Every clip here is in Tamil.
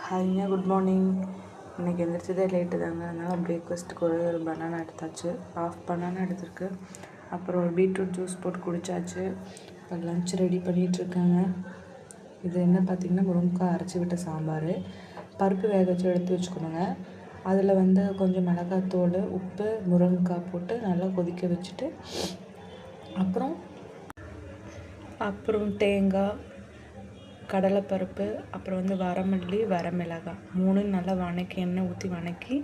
ஹாய்ங்க, குட் மார்னிங். இன்றைக்கி எந்திரிச்சதே லேட்டு தாங்க. அதனால் பிரேக்ஃபாஸ்ட்டுக்கு ஒரு பனானா எடுத்தாச்சு. ஆஃப் பனானா எடுத்துருக்கு. அப்புறம் ஒரு பீட்ரூட் ஜூஸ் போட்டு குடித்தாச்சு. இப்போ லன்ச் ரெடி பண்ணிகிட்ருக்காங்க. இது என்ன பார்த்திங்கன்னா, முருங்கைக்காய் அரைச்சி விட்ட சாம்பார். பருப்பு வேக வச்சு எடுத்து வச்சுக்கணுங்க. அதில் கொஞ்சம் மிளகாத்தூள், உப்பு, முருங்கைக்காய் போட்டு நல்லா கொதிக்க வச்சுட்டு அப்புறம் தேங்காய், கடலைப்பருப்பு, அப்புறம் வரமல்லி, வரமிளகாய் 3 நல்லா வணக்கி எண்ணெய் ஊற்றி வணக்கி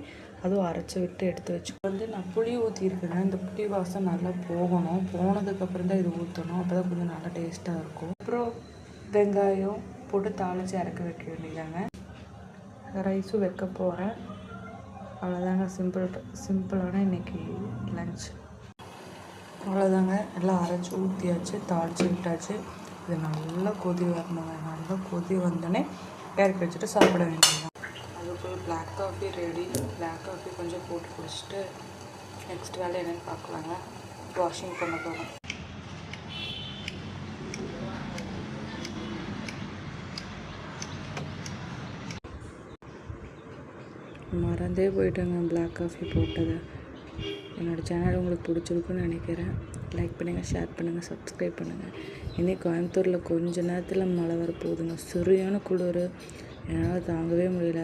அதுவும் அரைச்சி விட்டு எடுத்து வச்சு நான் புளி ஊற்றிருக்கேங்க. இந்த புளி வாசம் நல்லா போகணும். போனதுக்கப்புறம் தான் இது ஊற்றணும். அப்போ தான் கொஞ்சம் நல்லா டேஸ்ட்டாக இருக்கும். அப்புறம் வெங்காயம் போட்டு தாளித்து இறக்க வைக்க வேண்டியதாங்க. ரைஸும் வைக்க போகிறேன். அவ்வளோதாங்க. சிம்பிளான இன்றைக்கி லன்ச். அவ்வளோதாங்க. எல்லாம் அரைச்சி ஊற்றியாச்சு, தாளித்து விட்டாச்சு. இது நல்லா கொதி வரணுங்க. நல்லா கொதி வந்தோடனே இறக்கி வச்சுட்டு சாப்பிட வேண்டியது. அதுக்குள்ளே black coffee ready. Black coffee கொஞ்சம் போட்டு குடிச்சிட்டு நெக்ஸ்ட் வேலை என்னென்னு பார்க்கலாங்க. வாஷிங் பண்ண போகிறோம். மறந்தே போயிட்டேங்க பிளாக் காஃபி போட்டதை. என்னோடய சேனல் உங்களுக்கு பிடிச்சிருக்குன்னு நினைக்கிறேன். லைக் பண்ணுங்கள், ஷேர் பண்ணுங்கள், சப்ஸ்கிரைப் பண்ணுங்கள். இன்றைக்கி கோயம்புத்தூரில் கொஞ்ச நேரத்தில் மழை வரப்போகுதுங்க. சரியான குளிர். என்னால் தாங்கவே முடியல.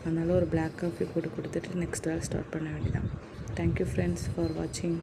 அதனால் ஒரு பிளாக் காஃபி போட்டு கொடுத்துட்டு நெக்ஸ்ட் வேலை ஸ்டார்ட் பண்ண வேண்டியதான். தேங்க்யூ ஃப்ரெண்ட்ஸ் ஃபார் வாட்சிங்.